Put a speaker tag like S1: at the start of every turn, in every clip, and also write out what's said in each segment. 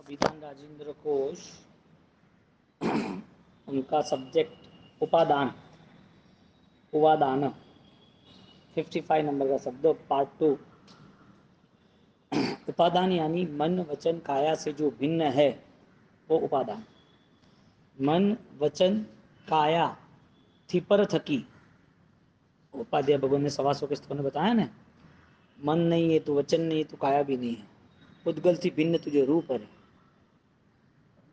S1: विधान राजेंद्र कोश, उनका सब्जेक्ट उपादान, उपादान 55 नंबर का शब्द, पार्ट 2। उपादान यानी मन वचन काया से जो भिन्न है वो उपादान। मन वचन काया थी पर थकी, उपाध्याय भगवान ने 125 के स्तव में बताया ना, मन नहीं है तो वचन नहीं है तो काया भी नहीं है। उद्गल थी भिन्न तुझे रूप है,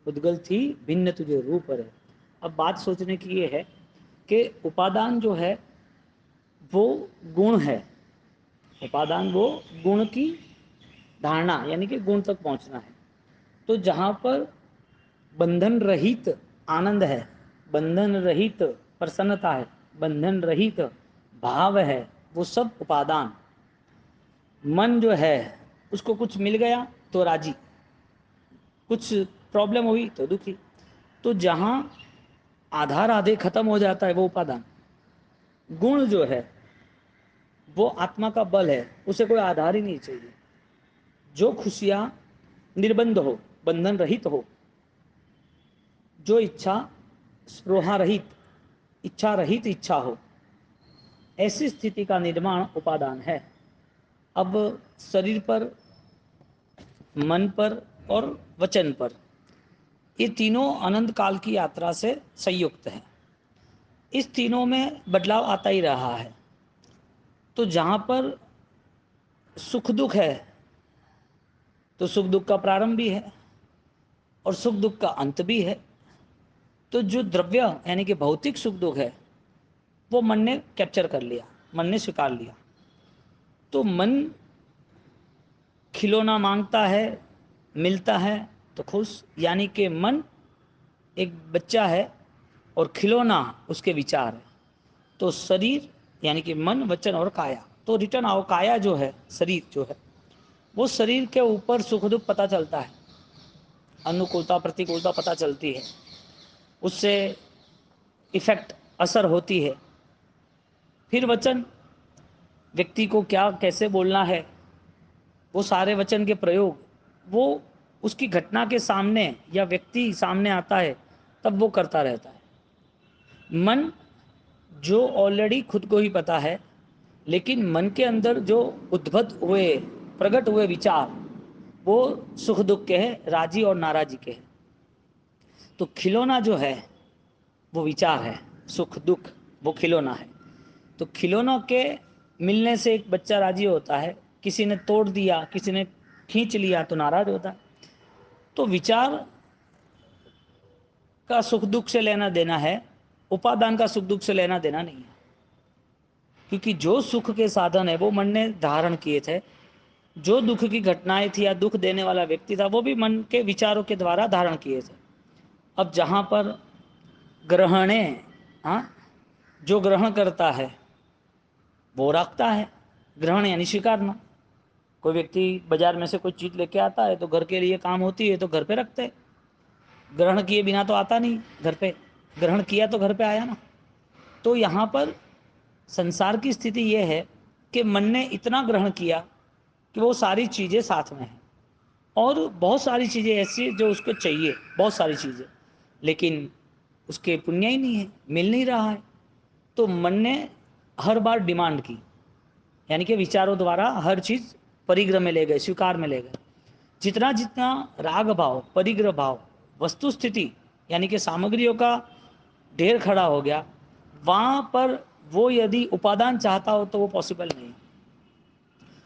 S1: उद्गल थी भिन्न तुझे रूप है। अब बात सोचने की ये है कि उपादान जो है वो गुण है, उपादान वो गुण की धारणा यानी कि गुण तक पहुंचना है। तो जहां पर बंधन रहित आनंद है, बंधन रहित प्रसन्नता है, बंधन रहित भाव है, वो सब उपादान। मन जो है उसको कुछ मिल गया तो राजी, कुछ प्रॉब्लम हुई तो दुखी। तो जहां आधार आधे खत्म हो जाता है वो उपादान। गुण जो है वो आत्मा का बल है, उसे कोई आधार ही नहीं चाहिए। जो खुशियां निर्बंध हो, बंधन रहित हो, जो इच्छा स्पृहा रहित, इच्छा रहित इच्छा हो, ऐसी स्थिति का निर्माण उपादान है। अब शरीर पर, मन पर और वचन पर, ये तीनों अनंत काल की यात्रा से संयुक्त हैं। इस तीनों में बदलाव आता ही रहा है। तो जहाँ पर सुख दुख है तो सुख दुख का प्रारंभ भी है और सुख दुख का अंत भी है। तो जो द्रव्य यानी कि भौतिक सुख दुख है वो मन ने कैप्चर कर लिया, मन ने स्वीकार लिया। तो मन खिलौना मांगता है, मिलता है तो खुश, यानी कि मन एक बच्चा है और खिलौना उसके विचार है। तो शरीर यानी कि मन वचन और काया, तो रिटर्न आओ, काया जो है शरीर जो है वो शरीर के ऊपर सुख दुख पता चलता है, अनुकूलता प्रतिकूलता पता चलती है, उससे इफेक्ट असर होती है। फिर वचन, व्यक्ति को क्या कैसे बोलना है, वो सारे वचन के प्रयोग वो उसकी घटना के सामने या व्यक्ति सामने आता है तब वो करता रहता है। मन जो ऑलरेडी खुद को ही पता है, लेकिन मन के अंदर जो उद्भत हुए प्रकट हुए विचार वो सुख दुख के हैं, राजी और नाराजी के हैं। तो खिलौना जो है वो विचार है, सुख दुख वो खिलौना है। तो खिलौनों के मिलने से एक बच्चा राजी होता है, किसी ने तोड़ दिया, किसी ने खींच लिया तो नाराज होता है। तो विचार का सुख दुख से लेना देना है, उपादान का सुख दुख से लेना देना नहीं है। क्योंकि जो सुख के साधन है वो मन ने धारण किए थे, जो दुख की घटनाएं थी या दुख देने वाला व्यक्ति था वो भी मन के विचारों के द्वारा धारण किए थे। अब जहाँ पर ग्रहणे, हाँ, जो ग्रहण करता है वो रखता है। ग्रहण यानी स्वीकारना। कोई व्यक्ति बाजार में से कोई चीज़ लेके आता है तो घर के लिए काम होती है तो घर पे रखते हैं, ग्रहण किए बिना तो आता नहीं घर पे, ग्रहण किया तो घर पे आया ना। तो यहाँ पर संसार की स्थिति यह है कि मन ने इतना ग्रहण किया कि वो सारी चीज़ें साथ में हैं, और बहुत सारी चीज़ें ऐसी जो उसको चाहिए, बहुत सारी चीज़ें, लेकिन उसके पुण्य ही नहीं है, मिल नहीं रहा है। तो मन ने हर बार डिमांड की, यानी कि विचारों द्वारा हर चीज़ परिग्रह में ले गए, स्वीकार में ले गए। जितना जितना राग भाव, परिग्रह भाव, वस्तु स्थिति यानी कि सामग्रियों का ढेर खड़ा हो गया, वहाँ पर वो यदि उपादान चाहता हो तो वो पॉसिबल नहीं।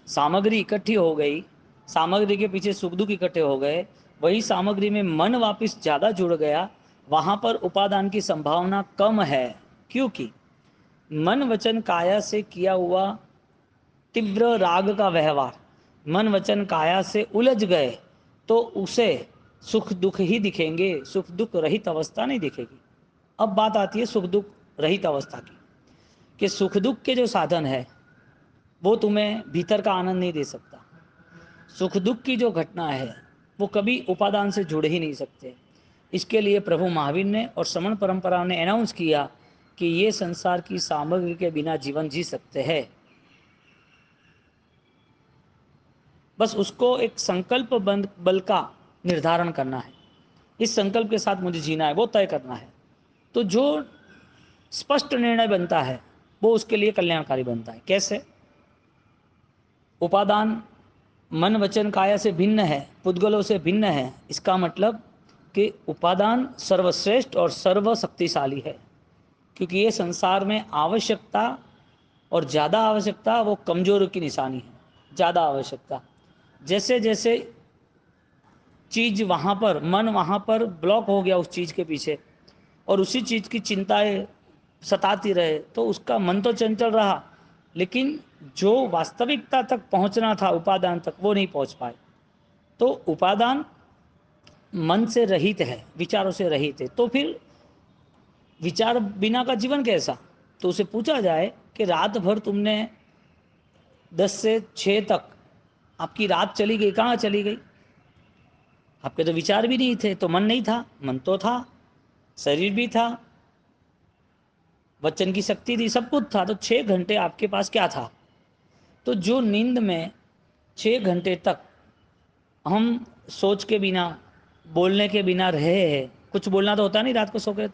S1: सामग्री इकट्ठी हो गई, सामग्री के पीछे सुख दुख इकट्ठे हो गए, वही सामग्री में मन वापस ज़्यादा जुड़ गया, वहाँ पर उपादान की संभावना कम है। क्योंकि मन वचन काया से किया हुआ तीव्र राग का व्यवहार मन वचन काया से उलझ गए तो उसे सुख दुख ही दिखेंगे, सुख दुख रहित अवस्था नहीं दिखेगी। अब बात आती है सुख दुख रहित अवस्था की, कि सुख दुख के जो साधन है वो तुम्हें भीतर का आनंद नहीं दे सकता। सुख दुख की जो घटना है वो कभी उपादान से जुड़ ही नहीं सकते। इसके लिए प्रभु महावीर ने और श्रमण परंपरा ने अनाउंस किया कि ये संसार की सामग्री के बिना जीवन जी सकते हैं। बस उसको एक संकल्प बल का निर्धारण करना है, इस संकल्प के साथ मुझे जीना है, वो तय करना है। तो जो स्पष्ट निर्णय बनता है वो उसके लिए कल्याणकारी बनता है। कैसे? उपादान मन वचन काया से भिन्न है, पुद्गलों से भिन्न है। इसका मतलब कि उपादान सर्वश्रेष्ठ और सर्वशक्तिशाली है, क्योंकि ये संसार में आवश्यकता और ज़्यादा आवश्यकता वो कमजोर की निशानी है। ज़्यादा आवश्यकता, जैसे जैसे चीज़ वहाँ पर, मन वहाँ पर ब्लॉक हो गया उस चीज़ के पीछे और उसी चीज़ की चिंताएं सताती रहे, तो उसका मन तो चंचल रहा, लेकिन जो वास्तविकता तक पहुँचना था उपादान तक, वो नहीं पहुँच पाए। तो उपादान मन से रहित है, विचारों से रहित है, तो फिर विचार बिना का जीवन कैसा? तो उसे पूछा जाए कि रात भर तुमने 10 से 6 तक आपकी रात चली गई, कहाँ चली गई? आपके तो विचार भी नहीं थे, तो मन नहीं था? मन तो था, शरीर भी था, वचन की शक्ति थी, सब कुछ था। तो 6 घंटे आपके पास क्या था? तो जो नींद में 6 घंटे तक हम सोच के बिना, बोलने के बिना रहे हैं, कुछ बोलना तो होता नहीं रात को सो गए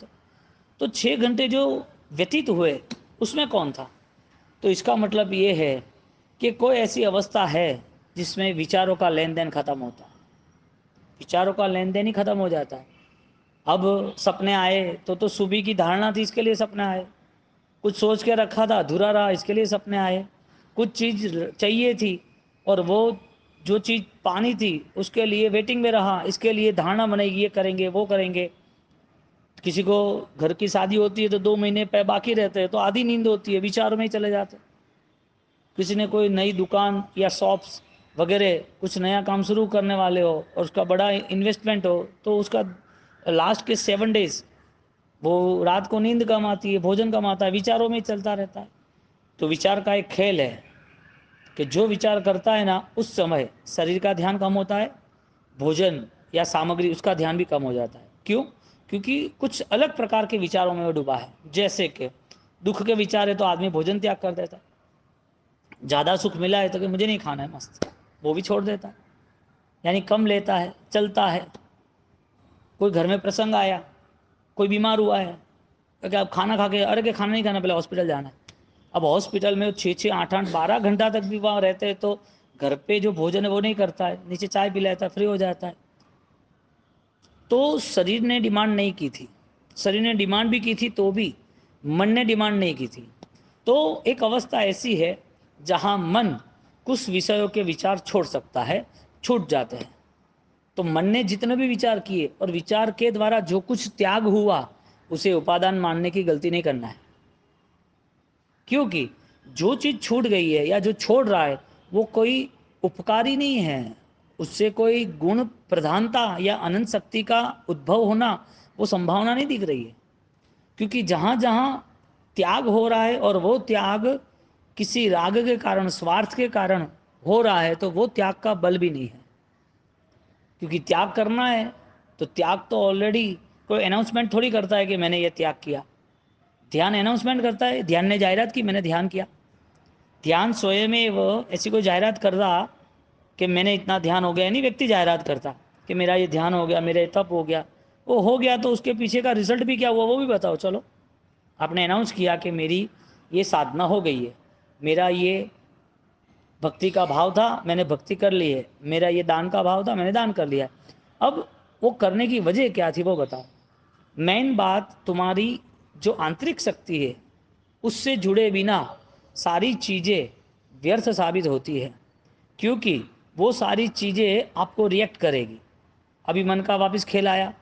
S1: तो 6 घंटे जो व्यतीत हुए उसमें कौन था? तो इसका मतलब ये है कि कोई ऐसी अवस्था है जिसमें विचारों का लेन देन खत्म होता है, विचारों का लेन देन ही खत्म हो जाता है। अब सपने आए तो सुबह की धारणा थी, इसके लिए सपने आए। कुछ सोच के रखा था, अधूरा रहा, इसके लिए सपने आए। कुछ चीज़ चाहिए थी और वो जो चीज़ पानी थी उसके लिए वेटिंग में रहा, इसके लिए धारणा बनेगी, ये करेंगे वो करेंगे। किसी को घर की शादी होती है तो 2 महीने पे बाकी रहते हैं, तो आधी नींद होती है, विचारों में ही चले जाते। किसी ने कोई नई दुकान या शॉप्स वगैरह कुछ नया काम शुरू करने वाले हो और उसका बड़ा इन्वेस्टमेंट हो, तो उसका लास्ट के 7 डेज वो रात को नींद कम आती है, भोजन कम आता है, विचारों में ही चलता रहता है। तो विचार का एक खेल है कि जो विचार करता है ना, उस समय शरीर का ध्यान कम होता है, भोजन या सामग्री उसका ध्यान भी कम हो जाता है। क्यों? क्योंकि कुछ अलग प्रकार के विचारों में वो डूबा है। जैसे कि दुख के विचार है तो आदमी भोजन त्याग कर देता है, ज़्यादा सुख मिला है तो कि मुझे नहीं खाना है मस्त, वो भी छोड़ देता है, यानी कम लेता है, चलता है। कोई घर में प्रसंग आया, कोई बीमार हुआ है, तो क्या अब खाना खा के, अरे कि खाना नहीं खाना, पहले हॉस्पिटल जाना है। अब हॉस्पिटल में 6-6, 8-8, 12 घंटा तक भी वहाँ रहते हैं, तो घर पे जो भोजन है वो नहीं करता है, नीचे चाय पी लेता है, फ्री हो जाता है। तो शरीर ने डिमांड नहीं की थी, शरीर ने डिमांड भी की थी तो भी मन ने डिमांड नहीं की थी। तो एक अवस्था ऐसी है जहाँ मन कुछ विषयों के विचार छोड़ सकता है, छूट जाते हैं। तो मन ने जितने भी विचार किए और विचार के द्वारा जो कुछ त्याग हुआ, उसे उपादान मानने की गलती नहीं करना है। क्योंकि जो चीज़ छूट गई है या जो छोड़ रहा है वो कोई उपकारी नहीं है, उससे कोई गुण प्रधानता या अनंत शक्ति का उद्भव होना वो संभावना नहीं दिख रही है। क्योंकि जहाँ जहाँ त्याग हो रहा है और वो त्याग किसी राग के कारण, स्वार्थ के कारण हो रहा है, तो वो त्याग का बल भी नहीं है। क्योंकि त्याग करना है तो त्याग तो ऑलरेडी कोई अनाउंसमेंट थोड़ी करता है कि मैंने ये त्याग किया। ध्यान अनाउंसमेंट करता है, ध्यान ने जाहिरात की मैंने ध्यान किया। ध्यान स्वयं में वो ऐसी कोई जाहिरात कर रहा कि मैंने इतना ध्यान हो गया, नहीं व्यक्ति जाहिरात करता कि मेरा ये ध्यान हो गया, मेरा ये तप हो गया। वो हो गया तो उसके पीछे का रिजल्ट भी क्या हुआ वो भी बताओ। चलो, आपने अनाउंस किया कि मेरी ये साधना हो गई है, मेरा ये भक्ति का भाव था, मैंने भक्ति कर ली है, मेरा ये दान का भाव था, मैंने दान कर लिया। अब वो करने की वजह क्या थी वो बताओ। मेन बात तुम्हारी जो आंतरिक शक्ति है उससे जुड़े बिना सारी चीज़ें व्यर्थ साबित होती है, क्योंकि वो सारी चीज़ें आपको रिएक्ट करेगी। अभी मन का वापस खेल आया,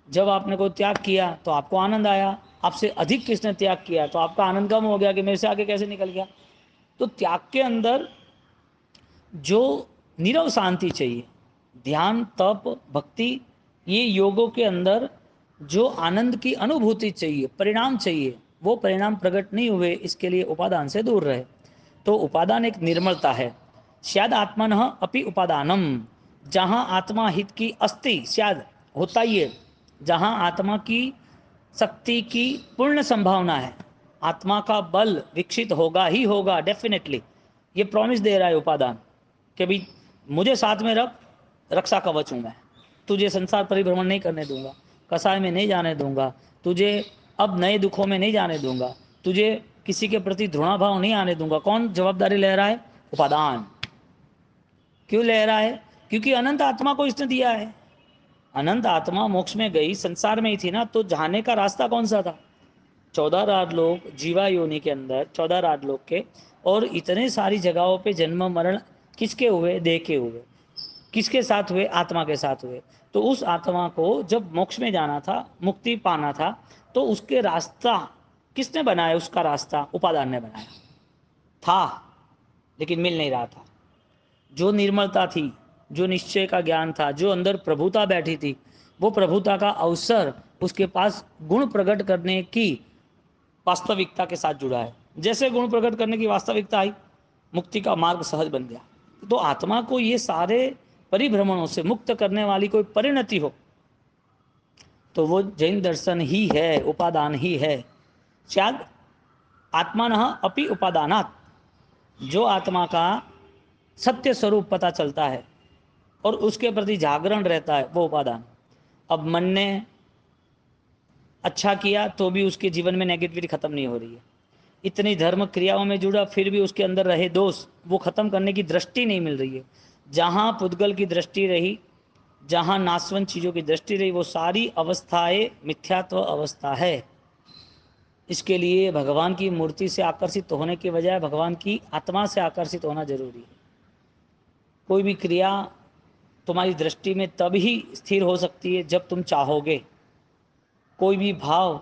S1: जब आपने को त्याग किया तो आपको आनंद आया, आपसे अधिक किसने त्याग किया तो आपका आनंद कम हो गया कि मेरे से आगे कैसे निकल गया। तो त्याग के अंदर जो नीरव शांति चाहिए, ध्यान तप भक्ति, ये योगों के अंदर जो आनंद की अनुभूति चाहिए, परिणाम चाहिए, वो परिणाम प्रकट नहीं हुए, इसके लिए उपादान से दूर रहे। तो उपादान एक निर्मलता है। शायद आत्मनः अपि उपादानम, जहाँ आत्मा हित की अस्ति, शायद होता ही है, जहाँ आत्मा की शक्ति की पूर्ण संभावना है, आत्मा का बल विकसित होगा ही होगा डेफिनेटली। ये प्रॉमिस दे रहा है उपादान कि भाई मुझे साथ में रख, रक्षा कवच हूँ मैं, तुझे संसार परिभ्रमण नहीं करने दूंगा, कसाय में नहीं जाने दूंगा, तुझे अब नए दुखों में नहीं जाने दूंगा, तुझे किसी के प्रति घृणाभाव नहीं आने दूंगा। कौन जवाबदारी ले रहा है? उपादान। क्यों ले रहा है? क्योंकि अनंत आत्मा को इसने दिया है। अनंत आत्मा मोक्ष में गई, संसार में ही थी ना, तो जाने का रास्ता कौन सा था? 14 राज लोग जीवा योनि के अंदर, 14 राज लोग के, और इतने सारी जगहों पे जन्म मरण किसके हुए? देह के हुए। किसके साथ हुए? आत्मा के साथ हुए। तो उस आत्मा को जब मोक्ष में जाना था, मुक्ति पाना था, तो उसके रास्ता किसने बनाया? उसका रास्ता उपादान ने बनाया था, लेकिन मिल नहीं रहा था। जो निर्मलता थी, जो निश्चय का ज्ञान था, जो अंदर प्रभुता बैठी थी, वो प्रभुता का अवसर उसके पास गुण प्रकट करने की वास्तविकता के साथ जुड़ा है। जैसे गुण प्रकट करने की वास्तविकता आई, मुक्ति का मार्ग सहज बन गया। तो आत्मा को ये सारे परिभ्रमणों से मुक्त करने वाली कोई परिणति हो, तो वो जैन दर्शन ही है, उपादान ही है। शायद आत्मानः अपि उपादानात्, जो आत्मा का सत्य स्वरूप पता चलता है और उसके प्रति जागरण रहता है, वो उपादान। अब मन ने अच्छा किया तो भी उसके जीवन में नेगेटिविटी खत्म नहीं हो रही है। इतनी धर्म क्रियाओं में जुड़ा, फिर भी उसके अंदर रहे दोष, वो खत्म करने की दृष्टि नहीं मिल रही है। जहाँ पुद्गल की दृष्टि रही, जहाँ नासवंत चीज़ों की दृष्टि रही, वो सारी अवस्थाएं मिथ्यात्व अवस्था है। इसके लिए भगवान की मूर्ति से आकर्षित होने के बजाय भगवान की आत्मा से आकर्षित होना जरूरी है। कोई भी क्रिया तुम्हारी दृष्टि में तब ही स्थिर हो सकती है जब तुम चाहोगे। कोई भी भाव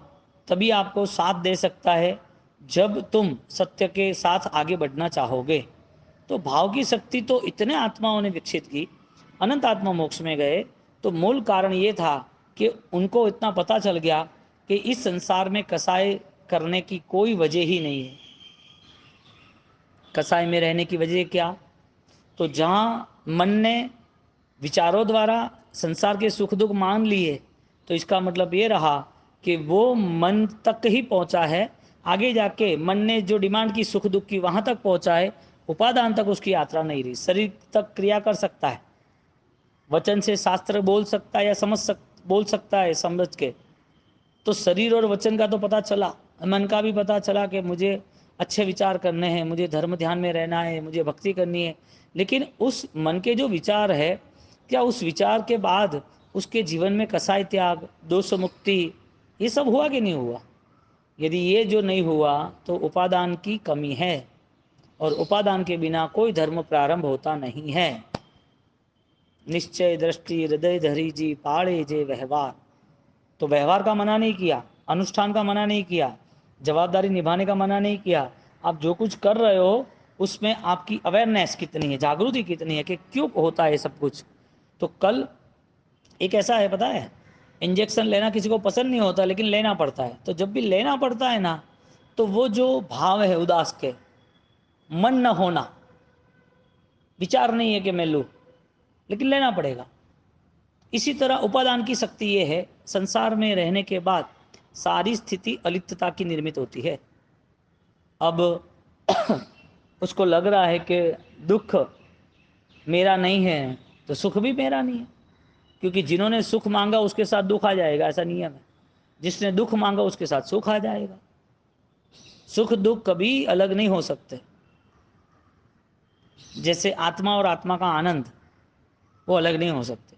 S1: तभी आपको साथ दे सकता है जब तुम सत्य के साथ आगे बढ़ना चाहोगे। तो भाव की शक्ति तो इतने आत्माओं ने विकसित की, अनंत आत्मा मोक्ष में गए, तो मूल कारण ये था कि उनको इतना पता चल गया कि इस संसार में कसाई करने की कोई वजह ही नहीं है। कसाई में रहने की वजह क्या? तो जहाँ मन ने विचारों द्वारा संसार के सुख दुख मान लिए, तो इसका मतलब ये रहा कि वो मन तक ही पहुंचा है। आगे जाके मन ने जो डिमांड की सुख दुख की, वहां तक पहुंचा है, उपादान तक उसकी यात्रा नहीं रही। शरीर तक क्रिया कर सकता है, वचन से शास्त्र बोल सकता है या बोल सकता है समझ के। तो शरीर और वचन का तो पता चला, मन का भी पता चला कि मुझे अच्छे विचार करने हैं, मुझे धर्म ध्यान में रहना है, मुझे भक्ति करनी है। लेकिन उस मन के जो विचार है, क्या उस विचार के बाद उसके जीवन में कसाई त्याग, दोष मुक्ति, ये सब हुआ कि नहीं हुआ? यदि ये जो नहीं हुआ तो उपादान की कमी है, और उपादान के बिना कोई धर्म प्रारंभ होता नहीं है। निश्चय दृष्टि हृदय धरी जी पाड़े जे व्यवहार। तो व्यवहार का मना नहीं किया, अनुष्ठान का मना नहीं किया, जवाबदारी निभाने का मना नहीं किया। आप जो कुछ कर रहे हो उसमें आपकी अवेयरनेस कितनी है, जागृति कितनी है कि क्यों होता है सब कुछ। तो कल एक ऐसा है, पता है, इंजेक्शन लेना किसी को पसंद नहीं होता, लेकिन लेना पड़ता है। तो जब भी लेना पड़ता है ना, तो वो जो भाव है उदास के, मन न होना, विचार नहीं है कि मैं लूँ, लेकिन लेना पड़ेगा। इसी तरह उपादान की शक्ति ये है, संसार में रहने के बाद सारी स्थिति अलिप्तता की निर्मित होती है। अब उसको लग रहा है कि दुख मेरा नहीं है, तो सुख भी मेरा नहीं है, क्योंकि जिन्होंने सुख मांगा उसके साथ दुख आ जाएगा, ऐसा नियम है। जिसने दुख मांगा उसके साथ सुख आ जाएगा। सुख दुख कभी अलग नहीं हो सकते। जैसे आत्मा और आत्मा का आनंद, वो अलग नहीं हो सकते।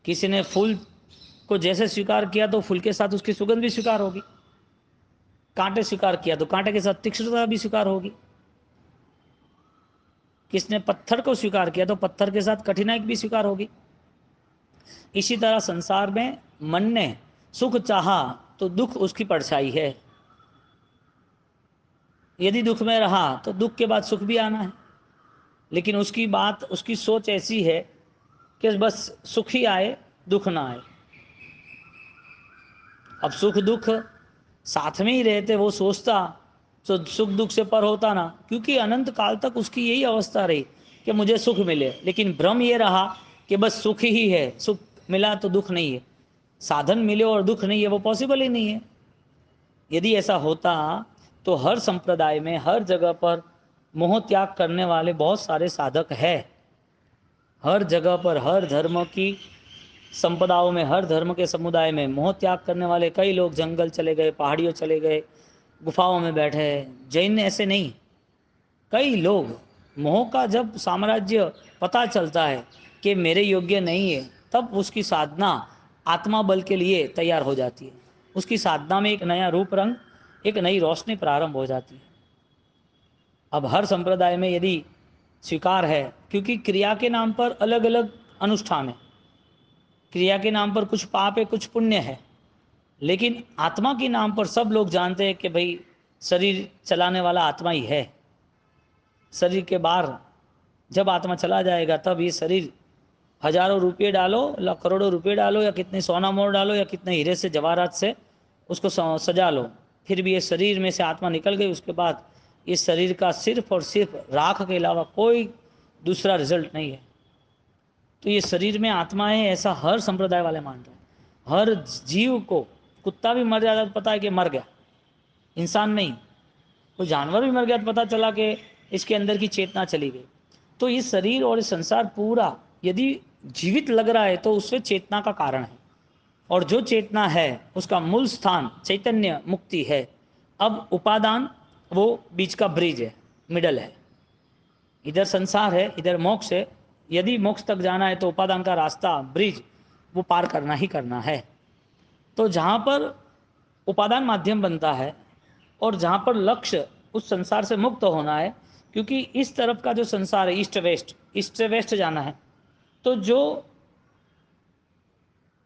S1: किसी ने फूल को जैसे स्वीकार किया तो फूल के साथ उसकी सुगंध भी स्वीकार होगी। कांटे स्वीकार किया तो कांटे के साथ तीक्ष्णता भी स्वीकार होगी। किसने पत्थर को स्वीकार किया तो पत्थर के साथ कठिनाई भी स्वीकार होगी। इसी तरह संसार में मन ने सुख चाहा तो दुख उसकी परछाई है। यदि दुख में रहा तो दुख के बाद सुख भी आना है, लेकिन उसकी बात, उसकी सोच ऐसी है कि बस सुख ही आए, दुख ना आए। अब सुख दुख साथ में ही रहते, वो सोचता तो सुख दुख से पर होता ना, क्योंकि अनंत काल तक उसकी यही अवस्था रही कि मुझे सुख मिले। लेकिन भ्रम ये रहा कि बस सुख ही है, सुख मिला तो दुख नहीं है, साधन मिले और दुख नहीं है, वो पॉसिबल ही नहीं है। यदि ऐसा होता तो हर संप्रदाय में, हर जगह पर मोह त्याग करने वाले बहुत सारे साधक हैं। हर जगह पर, हर धर्म की संपदाओं में, हर धर्म के समुदाय में मोह त्याग करने वाले कई लोग जंगल चले गए, पहाड़ियों चले गए, गुफाओं में बैठे हैं। जैन ऐसे नहीं, कई लोग मोह का जब साम्राज्य पता चलता है कि मेरे योग्य नहीं है, तब उसकी साधना आत्मा बल के लिए तैयार हो जाती है। उसकी साधना में एक नया रूप रंग, एक नई रोशनी प्रारंभ हो जाती है। अब हर संप्रदाय में यदि स्वीकार है, क्योंकि क्रिया के नाम पर अलग अलग अनुष्ठान है, क्रिया के नाम पर कुछ पाप है, कुछ पुण्य है, लेकिन आत्मा के नाम पर सब लोग जानते हैं कि भाई शरीर चलाने वाला आत्मा ही है। शरीर के बाहर जब आत्मा चला जाएगा, तब ये शरीर हजारों रुपये डालो या करोड़ों रुपये डालो या कितने सोना मोर डालो या कितने हीरे से जवाहरात से उसको सजा लो, फिर भी ये शरीर में से आत्मा निकल गई, उसके बाद इस शरीर का सिर्फ और सिर्फ राख के अलावा कोई दूसरा रिजल्ट नहीं है। तो ये शरीर में आत्मा है, ऐसा हर संप्रदाय वाले मान रहे हैं। हर जीव को, कुत्ता भी मर जाता तो पता है कि मर गया, इंसान नहीं। कोई जानवर भी मर गया तो पता चला कि इसके अंदर की चेतना चली गई। तो ये शरीर और ये संसार पूरा यदि जीवित लग रहा है तो उसमें चेतना का कारण है, और जो चेतना है उसका मूल स्थान चैतन्य मुक्ति है। अब उपादान वो बीच का ब्रिज है, मिडल है। इधर संसार है, इधर मोक्ष है। यदि मोक्ष तक जाना है तो उपादान का रास्ता, ब्रिज, वो पार करना ही करना है। तो जहाँ पर उपादान माध्यम बनता है और जहाँ पर लक्ष्य उस संसार से मुक्त होना है, क्योंकि इस तरफ का जो संसार है ईस्ट वेस्ट जाना है, तो जो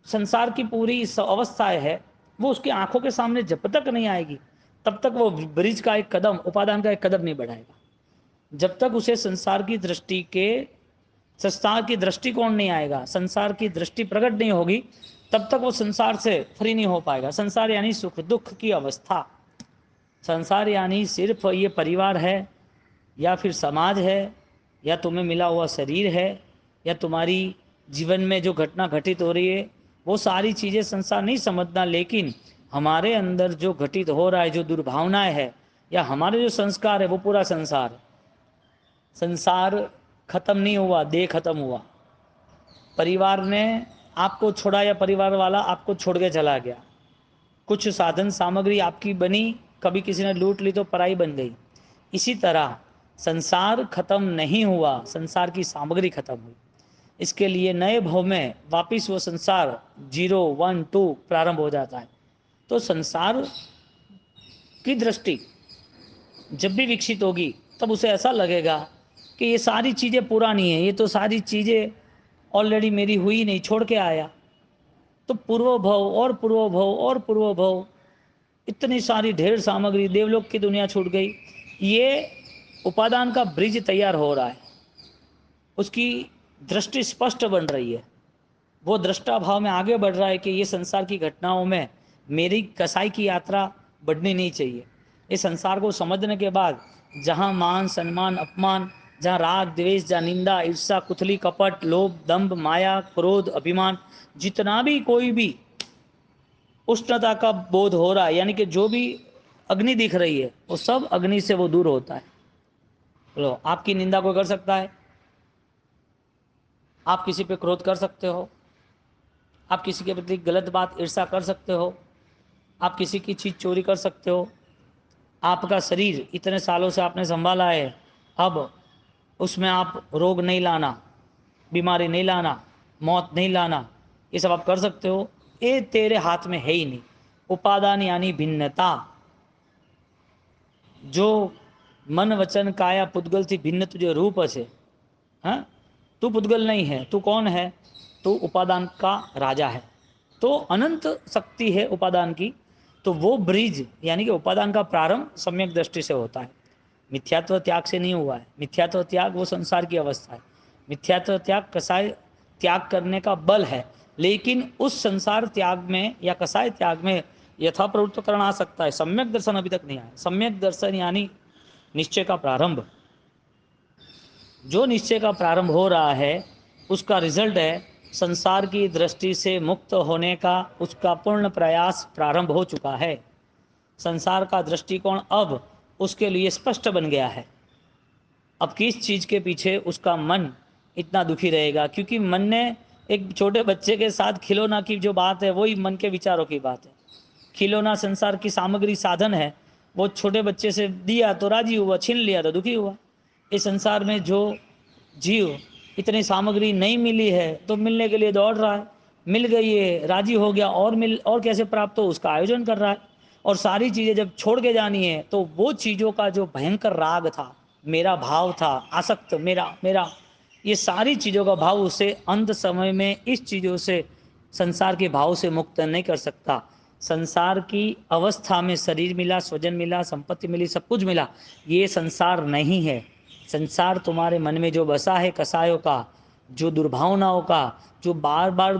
S1: संसार की पूरी अवस्थाएं है वो उसकी आंखों के सामने जब तक नहीं आएगी, तब तक वो ब्रिज का एक कदम, उपादान का एक कदम नहीं बढ़ाएगा। जब तक उसे संसार की दृष्टिकोण नहीं आएगा, संसार की दृष्टि प्रकट नहीं होगी, तब तक वो संसार से फ्री नहीं हो पाएगा। संसार यानी सुख दुख की अवस्था, संसार यानी सिर्फ ये परिवार है या फिर समाज है या तुम्हें मिला हुआ शरीर है या तुम्हारी जीवन में जो घटना घटित हो रही है, वो सारी चीज़ें संसार नहीं समझना। लेकिन हमारे अंदर जो घटित हो रहा है, जो दुर्भावनाएं है या हमारे जो संस्कार है, वो पूरा संसार। संसार खत्म नहीं हुआ, देह खत्म हुआ। परिवार ने आपको छोड़ा या परिवार वाला आपको छोड़ के चला गया। कुछ साधन सामग्री आपकी बनी, कभी किसी ने लूट ली तो पराई बन गई। इसी तरह संसार खत्म नहीं हुआ, संसार की सामग्री खत्म हुई। इसके लिए नए भव में वापिस वो संसार 0, 1, 2 प्रारंभ हो जाता है। तो संसार की दृष्टि जब भी विकसित होगी तब उसे ऐसा लगेगा कि ये सारी चीज़ें पुरानी हैं, ये तो सारी चीज़ें ऑलरेडी मेरी हुई नहीं, छोड़ के आया। तो पूर्व भव और पूर्व भव और पूर्व भव, इतनी सारी ढेर सामग्री, देवलोक की दुनिया छूट गई। ये उपादान का ब्रिज तैयार हो रहा है, उसकी दृष्टि स्पष्ट बन रही है। वो दृष्टा भाव में आगे बढ़ रहा है कि ये संसार की घटनाओं में मेरी कसाई की यात्रा बढ़नी नहीं चाहिए। इस संसार को समझने के बाद जहाँ मान सम्मान अपमान, जहाँ राग द्वेष, जहाँ निंदा ईर्षा कुथली कपट लोभ दंभ माया क्रोध अभिमान, जितना भी कोई भी उष्णता का बोध हो रहा है, यानी कि जो भी अग्नि दिख रही है वो सब अग्नि से वो दूर होता है। लो, आपकी निंदा कोई कर सकता है, आप किसी पे क्रोध कर सकते हो, आप किसी के प्रति गलत बात ईर्षा कर सकते हो, आप किसी की चीज़ चोरी कर सकते हो। आपका शरीर इतने सालों से आपने संभाला है, अब उसमें आप रोग नहीं लाना, बीमारी नहीं लाना, मौत नहीं लाना, ये सब आप कर सकते हो। ये तेरे हाथ में है ही नहीं। उपादान यानी भिन्नता, जो मन वचन काया पुद्गल थी भिन्न तुझे रूप से। हाँ, तू पुद्गल नहीं है, तू कौन है? तू उपादान का राजा है। तो अनंत शक्ति है उपादान की। तो वो ब्रिज यानी कि उपादान का प्रारंभ सम्यक दृष्टि से होता है, मिथ्यात्व त्याग से नहीं हुआ है। मिथ्यात्व त्याग वो संसार की अवस्था है। मिथ्यात्व त्याग कसाय त्याग करने का बल है, लेकिन उस संसार त्याग में या कसाय त्याग में यथा प्रवृत्तकरण आ सकता है। सम्यक दर्शन अभी तक नहीं आया। सम्यक दर्शन यानी निश्चय का प्रारंभ। जो निश्चय का प्रारंभ हो रहा है उसका रिजल्ट है संसार की दृष्टि से मुक्त होने का। उसका पूर्ण प्रयास प्रारंभ हो चुका है। संसार का दृष्टिकोण अब उसके लिए स्पष्ट बन गया है। अब किस चीज़ के पीछे उसका मन इतना दुखी रहेगा? क्योंकि मन ने एक छोटे बच्चे के साथ खिलौना की जो बात है वही मन के विचारों की बात है। खिलौना संसार की सामग्री साधन है, वो छोटे बच्चे से दिया तो राजी हुआ, छीन लिया तो दुखी हुआ। इस संसार में जो जीव इतनी सामग्री नहीं मिली है तो मिलने के लिए दौड़ रहा है, मिल गई है राजी हो गया, और कैसे प्राप्त हो उसका आयोजन कर रहा है। और सारी चीज़ें जब छोड़ के जानी है तो वो चीज़ों का जो भयंकर राग था, मेरा भाव था, आसक्त, मेरा मेरा, ये सारी चीज़ों का भाव उसे अंत समय में इस चीज़ों से, संसार के भाव से मुक्त नहीं कर सकता। संसार की अवस्था में शरीर मिला, स्वजन मिला, संपत्ति मिली, सब कुछ मिला, ये संसार नहीं है। संसार तुम्हारे मन में जो बसा है कसायों का, जो दुर्भावनाओं का, जो बार बार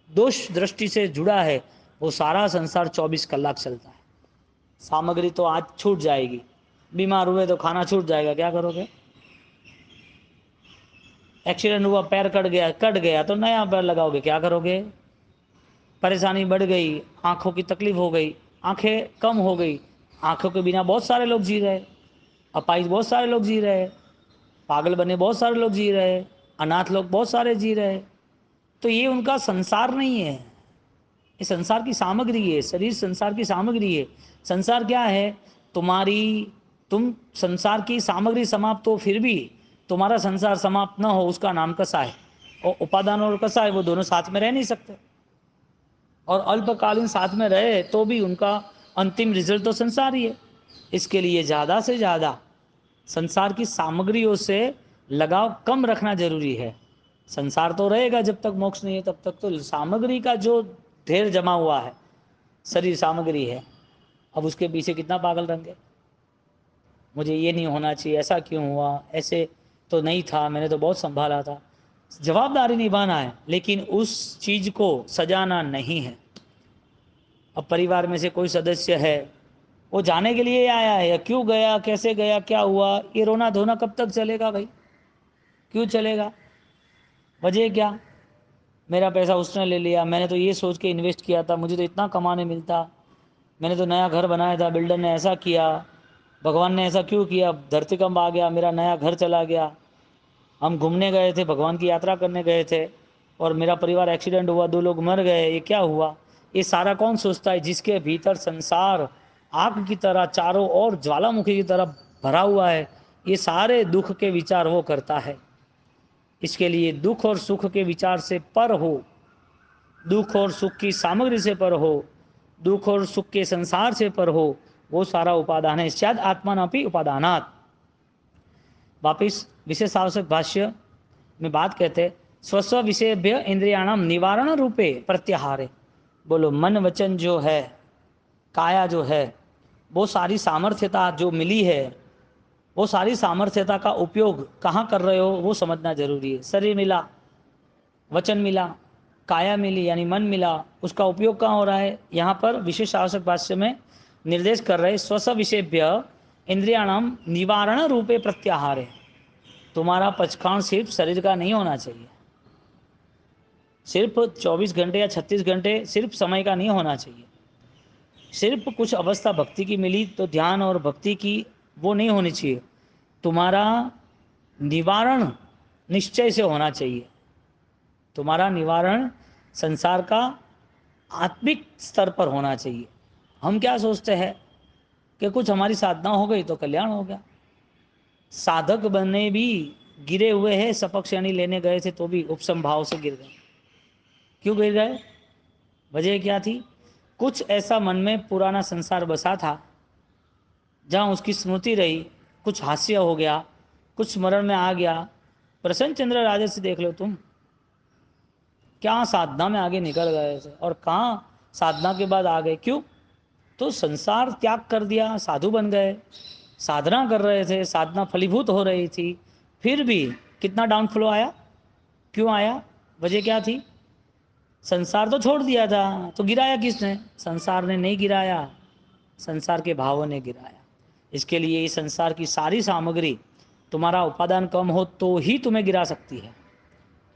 S1: दोष दृष्टि से जुड़ा है, वो सारा संसार 24 कलाक चलता है। सामग्री तो आज छूट जाएगी, बीमार हुए तो खाना छूट जाएगा, क्या करोगे? एक्सीडेंट हुआ, पैर कट गया तो नया पैर लगाओगे, क्या करोगे? परेशानी बढ़ गई, आंखों की तकलीफ हो गई, आंखें कम हो गई, आंखों के बिना बहुत सारे लोग जी रहे, अपाहिज बहुत सारे लोग जी रहे, पागल बने बहुत सारे लोग जी रहे, अनाथ लोग बहुत सारे जी रहे। तो ये उनका संसार नहीं है, ये संसार की सामग्री है। शरीर संसार की सामग्री है। संसार क्या है? तुम्हारी, तुम संसार की सामग्री समाप्त हो फिर भी तुम्हारा संसार समाप्त ना हो, उसका नाम कसा है। और उपादान और कसा है वो दोनों साथ में रह नहीं सकते, और अल्पकालीन साथ में रहे तो भी उनका अंतिम रिजल्ट तो संसार ही है। इसके लिए ज़्यादा से ज़्यादा संसार की सामग्रियों से लगाव कम रखना जरूरी है। संसार तो रहेगा जब तक मोक्ष नहीं है, तब तक तो सामग्री का जो ढेर जमा हुआ है, शरीर सामग्री है, अब उसके पीछे कितना पागल रहेंगे। मुझे ये नहीं होना चाहिए, ऐसा क्यों हुआ, ऐसे तो नहीं था, मैंने तो बहुत संभाला था। जवाबदारी निभाना है, लेकिन उस चीज़ को सजाना नहीं है। अब परिवार में से कोई सदस्य है, वो जाने के लिए आया है, या क्यों गया, कैसे गया, क्या हुआ, ये रोना धोना कब तक चलेगा भाई? क्यों चलेगा? वजह क्या? मेरा पैसा उसने ले लिया, मैंने तो ये सोच के इन्वेस्ट किया था, मुझे तो इतना कमाने मिलता, मैंने तो नया घर बनाया था, बिल्डर ने ऐसा किया, भगवान ने ऐसा क्यों किया, धरतीकंप आ गया, मेरा नया घर चला गया, हम घूमने गए थे, भगवान की यात्रा करने गए थे, और मेरा परिवार एक्सीडेंट हुआ, 2 लोग मर गए, ये क्या हुआ? ये सारा कौन सोचता है? जिसके भीतर संसार आग की तरह चारों ओर ज्वालामुखी की तरह भरा हुआ है, ये सारे दुख के विचार वो करता है। इसके लिए दुख और सुख के विचार से पर हो, दुख और सुख की सामग्री से पर हो, दुख और सुख के संसार से पर हो, वो सारा उपादान है। शायद आत्मानापि उपादानात्। वापिस विशेष आवश्यक भाष्य में बात कहते, स्वस्व विषयभ्य इंद्रियाणाम निवारण रूपे प्रत्याहारे। बोलो, मन वचन जो है, काया जो है, वो सारी सामर्थ्यता जो मिली है, वो सारी सामर्थ्यता का उपयोग कहाँ कर रहे हो वो समझना जरूरी है। शरीर मिला, वचन मिला, काया मिली यानी मन मिला, उसका उपयोग कहाँ हो रहा है? यहाँ पर विशेष आवश्यक भाष्य में निर्देश कर रहे, स्वस्व विषयभ्य इंद्रियाणाम निवारण रूपे प्रत्याहारे। तुम्हारा पचखान सिर्फ शरीर का नहीं होना चाहिए, सिर्फ 24 घंटे या 36 घंटे सिर्फ समय का नहीं होना चाहिए। सिर्फ कुछ अवस्था भक्ति की मिली तो ध्यान और भक्ति की वो नहीं होनी चाहिए। तुम्हारा निवारण निश्चय से होना चाहिए। तुम्हारा निवारण संसार का आत्मिक स्तर पर होना चाहिए। हम क्या सोचते हैं कि कुछ हमारी साधना हो गई तो कल्याण हो गया। साधक बने भी गिरे हुए हैं, सपक्ष यानी लेने गए थे तो भी उपसम भाव से गिर गए। क्यों गिर गए? वजह क्या थी? कुछ ऐसा मन में पुराना संसार बसा था, जहाँ उसकी स्मृति रही, कुछ हास्य हो गया, कुछ स्मरण में आ गया। प्रसन्न चंद्र राजे से देख लो तुम, क्या साधना में आगे निकल गए थे और कहाँ साधना के बाद आ गए। क्यों? तो संसार त्याग कर दिया, साधु बन गए, साधना कर रहे थे, साधना फलीभूत हो रही थी, फिर भी कितना डाउनफ्लो आया। क्यों आया? वजह क्या थी? संसार तो छोड़ दिया था, तो गिराया किसने? संसार ने नहीं गिराया, संसार के भावों ने गिराया। इसके लिए इस संसार की सारी सामग्री, तुम्हारा उपादान कम हो तो ही तुम्हें गिरा सकती है,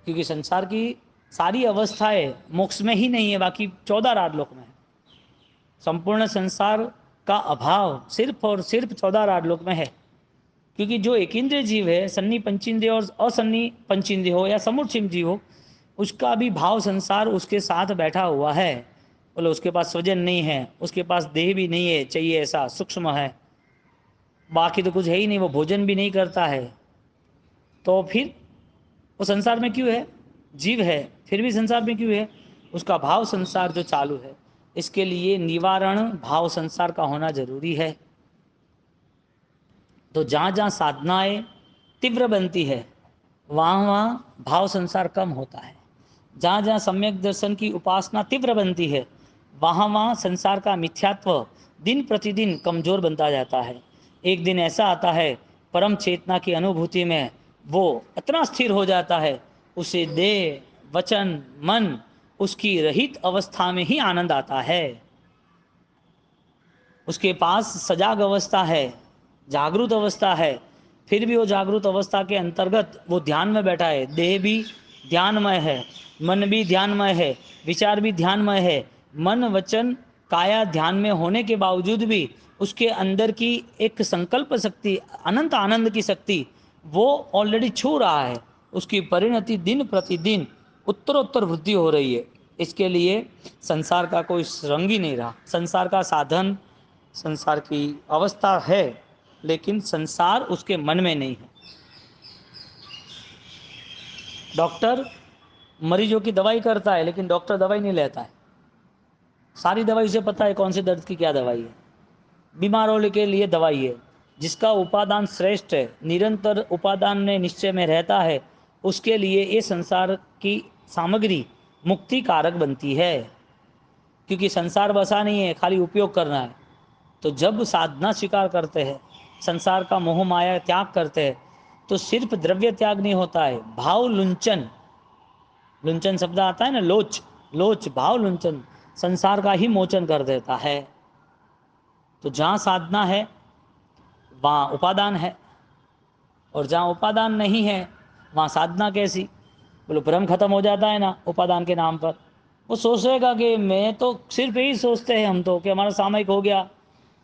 S1: क्योंकि संसार की सारी अवस्थाएं मोक्ष में ही नहीं है, बाकी 14 राजलोक में है। संपूर्ण संसार का अभाव सिर्फ और सिर्फ 14 राजलोक में है, क्योंकि जो एक इंद्रिय जीव है, सन्नी पंचेंद्रिय और असन्नी पंचेंद्रिय हो या समुच्छिम जीव हो, उसका भी भाव संसार उसके साथ बैठा हुआ है। बोलो उसके पास स्वजन नहीं है, उसके पास देह भी नहीं है, चाहिए ऐसा सूक्ष्म है, बाकी तो कुछ है ही नहीं, वो भोजन भी नहीं करता है, तो फिर वो संसार में क्यों है? जीव है फिर भी संसार में क्यों है? उसका भाव संसार जो चालू है, इसके लिए निवारण भाव संसार का होना जरूरी है। तो जहाँ जहाँ साधनाएं तीव्र बनती है वहाँ वहाँ भाव संसार कम होता है। जहाँ जहाँ सम्यक दर्शन की उपासना तीव्र बनती है वहाँ वहाँ संसार का मिथ्यात्व दिन प्रतिदिन कमजोर बनता जाता है। एक दिन ऐसा आता है परम चेतना की अनुभूति में वो इतना स्थिर हो जाता है, उसे देह वचन मन उसकी रहित अवस्था में ही आनंद आता है। उसके पास सजाग अवस्था है, जागृत अवस्था है, फिर भी वो जागृत अवस्था के अंतर्गत वो ध्यान में बैठा है। देह भी ध्यानमय है, मन भी ध्यानमय है, विचार भी ध्यानमय है। मन वचन काया ध्यान में होने के बावजूद भी उसके अंदर की एक संकल्प शक्ति, अनंत आनंद की शक्ति, वो ऑलरेडी छू रहा है। उसकी परिणति दिन प्रतिदिन उत्तरोत्तर वृद्धि हो रही है। इसके लिए संसार का कोई रंग ही नहीं रहा। संसार का साधन, संसार की अवस्था है, लेकिन संसार उसके मन में नहीं है। डॉक्टर मरीजों की दवाई करता है, लेकिन डॉक्टर दवाई नहीं लेता है। सारी दवाई उसे पता है कौन से दर्द की क्या दवाई है, बीमारों के लिए दवाई है। जिसका उपादान श्रेष्ठ है, निरंतर उपादान में निश्चय में रहता है, उसके लिए ये संसार की सामग्री मुक्ति कारक बनती है। क्योंकि संसार बसा नहीं है, खाली उपयोग करना है। तो जब साधना स्वीकार करते हैं, संसार का मोह माया त्याग करते हैं, तो सिर्फ द्रव्य त्याग नहीं होता है, भाव लुंचन, लुंचन शब्द आता है ना, लोच, लोच भाव लुंचन संसार का ही मोचन कर देता है। तो जहाँ साधना है वहाँ उपादान है, और जहाँ उपादान नहीं है वहाँ साधना कैसी? बोलो भ्रम खत्म हो जाता है ना उपादान के नाम पर। वो सोचेगा कि मैं तो सिर्फ यही सोचते हैं हम तो कि हमारा सामयिक हो गया,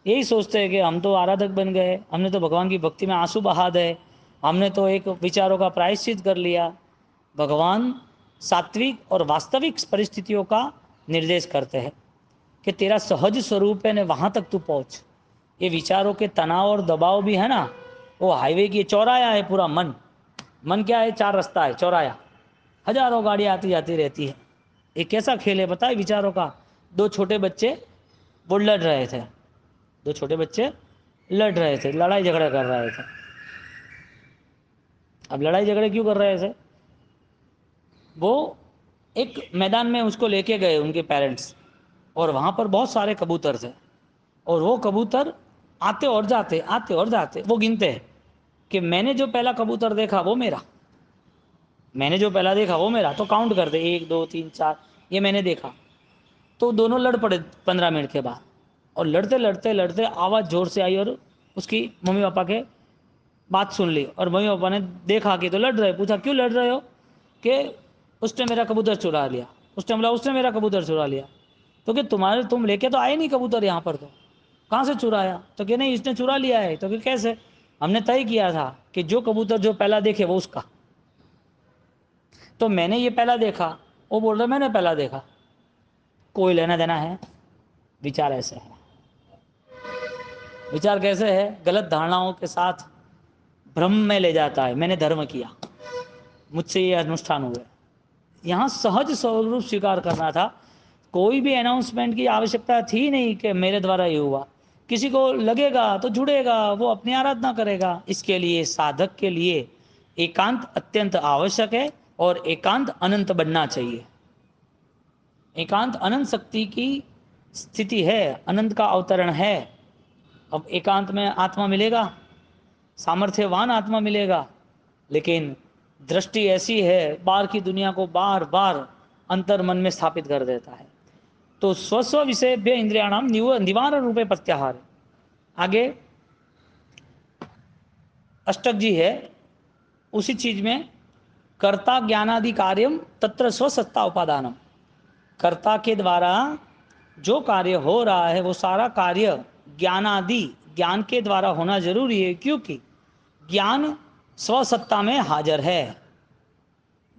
S1: यही सोचते हैं कि हम तो आराधक बन गए, हमने तो भगवान की भक्ति में आंसू बहा दे, हमने तो एक विचारों का प्रायश्चित कर लिया। भगवान सात्विक और वास्तविक परिस्थितियों का निर्देश करते हैं कि तेरा सहज स्वरूप है ने वहाँ तक तू पहुँच। ये विचारों के तनाव और दबाव भी है ना, वो हाईवे की चौराया है पूरा मन। मन क्या है? चार रास्ता है, चौराया, हजारों गाड़ियाँ आती जाती रहती है। एक कैसा खेल है पता है विचारों का? दो छोटे बच्चे वो लड़ रहे थे, दो छोटे बच्चे लड़ रहे थे, लड़ाई झगड़ा कर रहे थे। अब लड़ाई झगड़े क्यों कर रहे थे? वो एक मैदान में उसको लेके गए उनके पेरेंट्स, और वहाँ पर बहुत सारे कबूतर थे, और वो कबूतर आते और जाते, आते और जाते। वो गिनते हैं कि मैंने जो पहला कबूतर देखा वो मेरा, मैंने जो पहला देखा वो मेरा, तो काउंट कर दे, 1 2 3 4, ये मैंने देखा। तो दोनों लड़ पड़े 15 मिनट के बाद, और लड़ते लड़ते लड़ते आवाज़ जोर से आई, और उसकी मम्मी पापा के बात सुन ली, और मम्मी पापा ने देखा कि तो लड़ रहे। पूछा क्यों लड़ रहे हो? कि उसने मेरा कबूतर चुरा लिया। उसने बोला उसने मेरा कबूतर चुरा लिया। तो कि तुम लेके तो आए नहीं कबूतर यहाँ पर, तो कहाँ से चुराया? तो कि नहीं इसने चुरा लिया है। तो कि कैसे? हमने तय किया था कि जो कबूतर जो पहला देखे वो उसका। तो मैंने ये पहला देखा, वो बोल रहा मैंने पहला देखा। कोई लेना देना है? विचार ऐसे है। विचार कैसे है? गलत धारणाओं के साथ भ्रम में ले जाता है। मैंने धर्म किया, मुझसे ये अनुष्ठान हुए। यहाँ सहज स्वरूप स्वीकार करना था। कोई भी अनाउंसमेंट की आवश्यकता थी नहीं कि मेरे द्वारा ये हुआ। किसी को लगेगा तो जुड़ेगा, वो अपनी आराधना करेगा। इसके लिए साधक के लिए एकांत अत्यंत आवश्यक है, और एकांत अनंत बनना चाहिए। एकांत अनंत शक्ति की स्थिति है, अनंत का अवतरण है। अब एकांत में आत्मा मिलेगा, सामर्थ्यवान आत्मा मिलेगा, लेकिन दृष्टि ऐसी है बाहर की दुनिया को बार बार अंतर मन में स्थापित कर देता है। तो स्वस्व विषय इंद्रियाणाम निवारण रूपे प्रत्याहार। आगे अष्टक जी है उसी चीज में, कर्ता ज्ञानादि कार्यम तत्र स्वसत्ता उपादानम। कर्ता के द्वारा जो कार्य हो रहा है वो सारा कार्य ज्ञानादि, ज्ञान के द्वारा होना जरूरी है, क्योंकि ज्ञान स्वसत्ता में हाजिर है।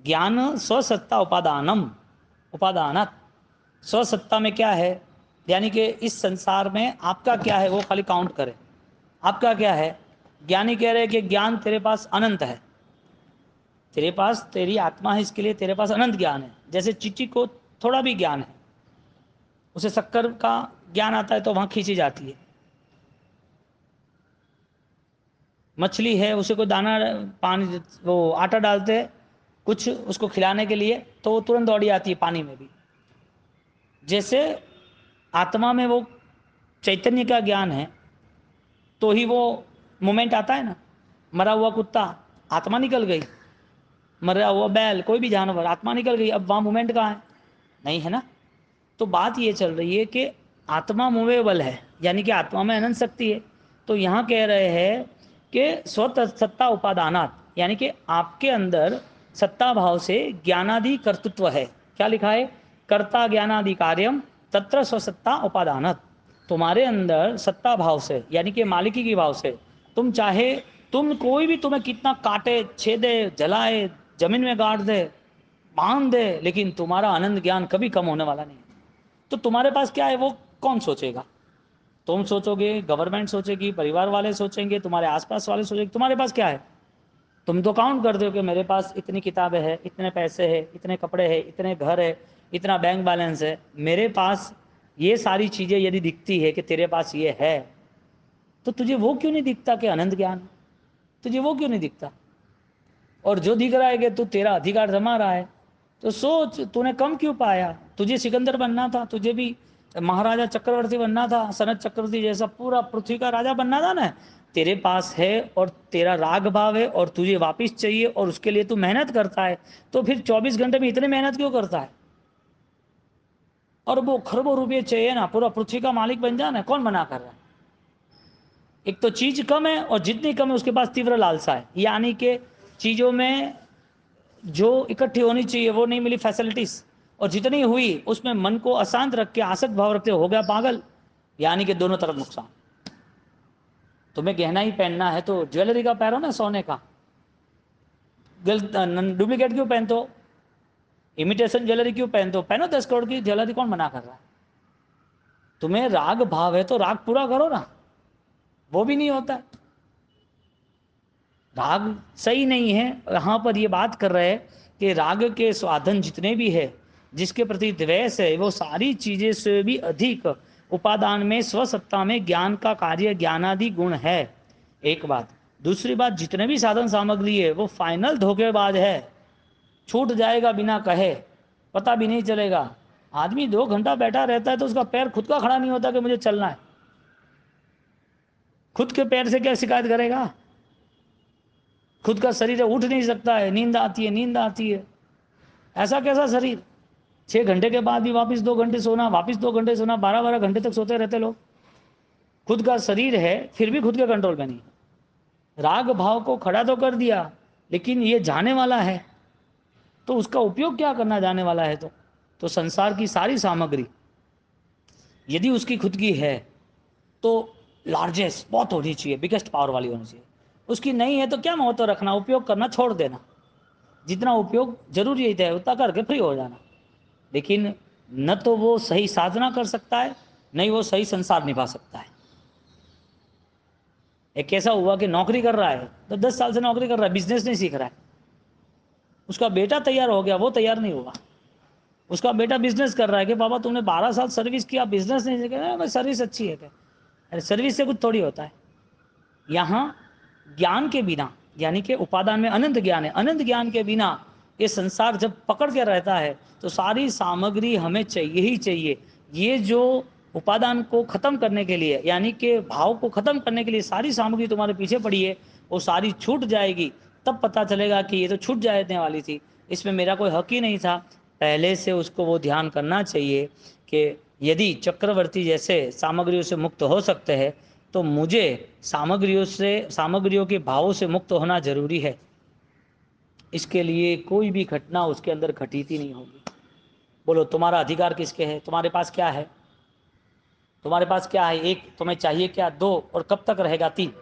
S1: ज्ञान स्वसत्ता उपादानम उपादानात, स्वसत्ता में क्या है, यानी कि इस संसार में आपका क्या है वो खाली काउंट करे। आपका क्या है? ज्ञानी कह रहे हैं कि ज्ञान तेरे पास अनंत है, तेरे पास तेरी आत्मा है, इसके लिए तेरे पास अनंत ज्ञान है। जैसे चींटी को थोड़ा भी ज्ञान है, उसे शक्कर का ज्ञान आता है तो वहां खींची जाती है। मछली है, उसे कोई दाना पानी वो आटा डालते हैं कुछ उसको खिलाने के लिए तो वो तुरंत दौड़ी आती है पानी में भी। जैसे आत्मा में वो चैतन्य का ज्ञान है तो ही वो मोमेंट आता है ना। मरा हुआ कुत्ता, आत्मा निकल गई। मरा हुआ बैल, कोई भी जानवर, आत्मा निकल गई, अब वहाँ मोमेंट कहाँ है? नहीं है ना। तो बात ये चल रही है कि आत्मा मूवेबल है, यानी कि आत्मा में अनंत शक्ति है। तो यहाँ कह रहे हैं कि स्वतः सत्ता उपादानात, यानी कि आपके अंदर सत्ता भाव से ज्ञानादि कर्तृत्व है। क्या लिखा है? कर्ता ज्ञानादि कार्यम तत्र स्वसत्ता उपादानात। तुम्हारे अंदर सत्ता भाव से, यानी कि मालिकी की भाव से, तुम चाहे तुम कोई भी तुम्हें कितना काटे, छेदे, जलाए, जमीन में गाड़ दे, बांध दे, लेकिन तुम्हारा आनंद ज्ञान कभी कम होने वाला नहीं। तो तुम्हारे पास क्या है वो कौन सोचेगा? तुम सोचोगे, गवर्नमेंट सोचेगी, परिवार वाले सोचेंगे, तुम्हारे आसपास वाले सोचेंगे। तुम्हारे पास क्या है? तुम तो काउंट कर दो कि मेरे पास इतनी किताबें हैं, इतने पैसे हैं, इतने कपड़े हैं, इतने घर है, इतना बैंक बैलेंस है। मेरे पास ये सारी चीज़ें यदि दिखती है कि तेरे पास ये है, तो तुझे वो क्यों नहीं दिखता कि अनंत ज्ञान? तुझे वो क्यों नहीं दिखता? और जो दिख रहा है कि तू तेरा अधिकार जमा रहा है, तो सोच तूने कम क्यों पाया? तुझे सिकंदर बनना था, तुझे भी महाराजा चक्रवर्ती बनना था, सनत चक्रवर्ती जैसा पूरा पृथ्वी का राजा बनना था ना। तेरे पास है और तेरा राग भाव है और तुझे वापिस चाहिए और उसके लिए तू मेहनत करता है, तो फिर 24 घंटे में इतनी मेहनत क्यों करता है? और वो खरबों रुपये चाहिए ना, पूरा पृथ्वी का मालिक बन जाना, कौन मना कर रहा है? एक तो चीज कम है और जितनी कम है उसके पास तीव्र लालसा है, यानी कि चीजों में जो इकट्ठी होनी चाहिए वो नहीं मिली फैसिलिटीज, और जितनी हुई उसमें मन को अशांत रख के आसक्त भाव रखते हो गया पागल, यानी कि दोनों तरफ नुकसान। तुम्हें गहना ही पहनना है तो ज्वेलरी का पहनो ना, सोने का। डुप्लीकेट क्यों पहनते हो? इमिटेशन ज्वेलरी क्यों पहनते हो? पहनो 10 करोड़ की ज्वेलरी, कौन मना कर रहा है? तुम्हें राग भाव है तो राग पूरा करो ना, वो भी नहीं होता है। राग सही नहीं है। यहाँ पर ये बात कर रहे हैं कि राग के साधन जितने भी है, जिसके प्रति द्वेष है, वो सारी चीजें से भी अधिक उपादान में, स्वसत्ता में ज्ञान का कार्य, ज्ञानादि गुण है। एक बात। दूसरी बात, जितने भी साधन सामग्री है वो फाइनल धोखेबाज है, छूट जाएगा बिना कहे, पता भी नहीं चलेगा। आदमी 2 घंटा बैठा रहता है तो उसका पैर खुद का खड़ा नहीं होता कि मुझे चलना है। खुद के पैर से क्या शिकायत करेगा? खुद का शरीर है, उठ नहीं सकता है, नींद आती है, नींद आती है। ऐसा कैसा शरीर? 6 घंटे के बाद भी वापस 2 घंटे सोना, वापस 2 घंटे सोना, 12-12 घंटे तक सोते रहते लोग। खुद का शरीर है फिर भी खुद के कंट्रोल में नहीं। राग भाव को खड़ा तो कर दिया, लेकिन ये जाने वाला है तो उसका उपयोग क्या करना? जाने वाला है तो संसार की सारी सामग्री यदि उसकी खुद की है तो लार्जेस्ट बहुत होनी चाहिए, बिगेस्ट पावर वाली होनी चाहिए। उसकी नहीं है तो क्या महत्व रखना, उपयोग करना छोड़ देना। जितना उपयोग जरूरी है उतना करके फ्री हो जाना। लेकिन न तो वो सही साधना कर सकता है, नहीं वो सही संसार निभा सकता है। एक ऐसा हुआ कि नौकरी कर रहा है तो 10 साल से नौकरी कर रहा है, बिजनेस नहीं सीख रहा है। उसका बेटा तैयार हो गया, वो तैयार नहीं हुआ। उसका बेटा बिजनेस कर रहा है कि पापा तुमने 12 साल सर्विस किया, बिजनेस नहीं सीखा। सर्विस अच्छी है क्या? अरे सर्विस से कुछ थोड़ी होता है। यहाँ ज्ञान के बिना, यानी कि उपादान में अनंत ज्ञान है, अनंत ज्ञान के बिना ये संसार जब पकड़ के रहता है तो सारी सामग्री हमें चाहिए ही चाहिए। ये जो उपादान को खत्म करने के लिए, यानी कि भाव को खत्म करने के लिए सारी सामग्री तुम्हारे पीछे पड़ी है, वो सारी छूट जाएगी। तब पता चलेगा कि ये तो छूट जाने वाली थी, इसमें मेरा कोई हक ही नहीं था। पहले से उसको वो ध्यान करना चाहिए कि यदि चक्रवर्ती जैसे सामग्रियों से मुक्त हो सकते हैं तो मुझे सामग्रियों के भावों से मुक्त होना जरूरी है। इसके लिए कोई भी घटना उसके अंदर घटित ही नहीं होगी। बोलो तुम्हारा अधिकार किसके है? तुम्हारे पास क्या है? तुम्हारे पास क्या है? एक, तुम्हें चाहिए क्या? दो, और कब तक रहेगा? तीन।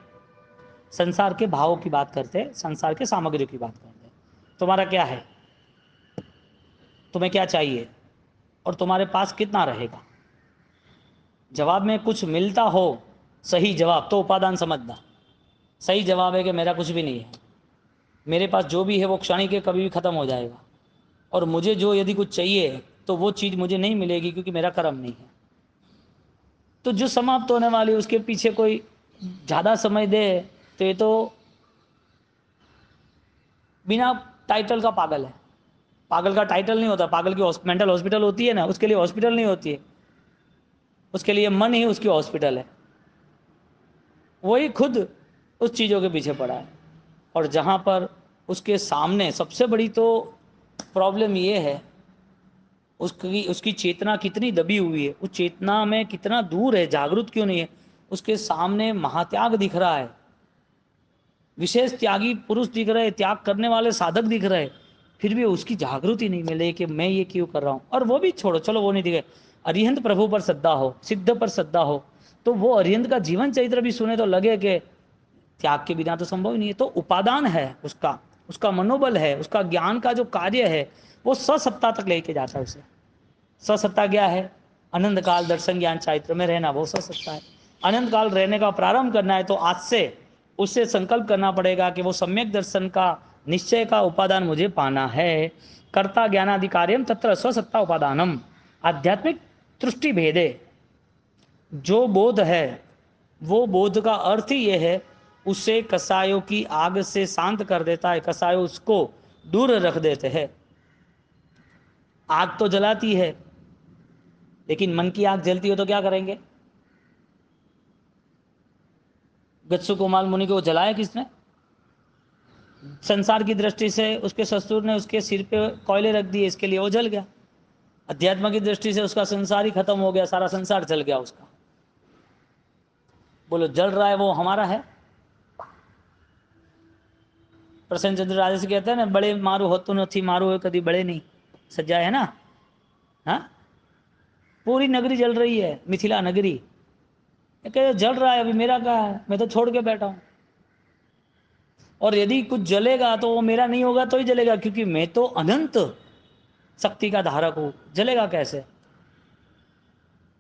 S1: संसार के भावों की बात करते हैं, संसार के सामग्रियों की बात करते हैं। तुम्हारा क्या है? तुम्हें क्या चाहिए और तुम्हारे पास कितना रहेगा। जवाब में कुछ मिलता हो, सही जवाब, तो उपादान समझना। सही जवाब है कि मेरा कुछ भी नहीं है, मेरे पास जो भी है वो क्षणिक है, कभी भी खत्म हो जाएगा, और मुझे जो यदि कुछ चाहिए तो वो चीज़ मुझे नहीं मिलेगी क्योंकि मेरा कर्म नहीं है। तो जो समाप्त होने वाली उसके पीछे कोई ज़्यादा समय दे तो ये तो बिना टाइटल का पागल है। पागल का टाइटल नहीं होता, पागल की मेंटल हॉस्पिटल होती है ना, उसके लिए हॉस्पिटल नहीं होती है, उसके लिए मन ही उसकी हॉस्पिटल है। वही खुद उस चीज़ों के पीछे पड़ा है। और जहाँ पर उसके सामने सबसे बड़ी तो प्रॉब्लम ये है, उसकी उसकी चेतना कितनी दबी हुई है, उस चेतना में कितना दूर है, जागरूक क्यों नहीं है। उसके सामने महात्याग दिख रहा है, विशेष त्यागी पुरुष दिख रहे, त्याग करने वाले साधक दिख रहे, फिर भी उसकी जागृति नहीं मिले कि मैं ये क्यों कर रहा हूँ। और वो भी छोड़ो, चलो वो नहीं दिखे, अरिहंत प्रभु पर श्रद्धा हो, सिद्ध पर श्रद्धा हो, तो वो अरिहंत का जीवन चरित्र भी सुने तो लगे कि त्याग के बिना तो संभव ही नहीं है। तो उपादान है उसका, उसका मनोबल है, उसका ज्ञान का जो कार्य है वो ससत्ता तक लेके जाता है उसे। ससत्ता क्या है? अनंत काल दर्शन ज्ञान चारित्र में रहना, वो ससत्ता है। अनंत काल रहने का प्रारंभ करना है तो आज से उससे संकल्प करना पड़ेगा कि वो सम्यक दर्शन का निश्चय का उपादान मुझे पाना है। कर्ता ज्ञानाधिकार्यम तत्र स्वसत्ता उपादानम आध्यात्मिक दृष्टि भेदे। जो बोध है वो बोध का अर्थ ही ये है, उसे कसायों की आग से शांत कर देता है, कसायों उसको दूर रख देते हैं। आग तो जलाती है, लेकिन मन की आग जलती हो तो क्या करेंगे? गत्सु कुमार मुनि को जलाया किसने? संसार की दृष्टि से उसके ससुर ने उसके सिर पे कोयले रख दिए, इसके लिए वो जल गया। अध्यात्म की दृष्टि से उसका संसार ही खत्म हो गया, सारा संसार जल गया उसका। बोलो जल रहा है वो हमारा है? प्रसन्न चंद्र राजे से कहते हैं ना, बड़े मारू होतु नहीं मारू है कभी बड़े नहीं सज्जा है ना। हाँ, पूरी नगरी जल रही है, मिथिला नगरी, कहते जल रहा है, अभी मेरा क्या है, मैं तो छोड़ के बैठा हूं। और यदि कुछ जलेगा तो वो मेरा नहीं होगा तो ही जलेगा, क्योंकि मैं तो अनंत शक्ति का धारक हूं। जलेगा कैसे?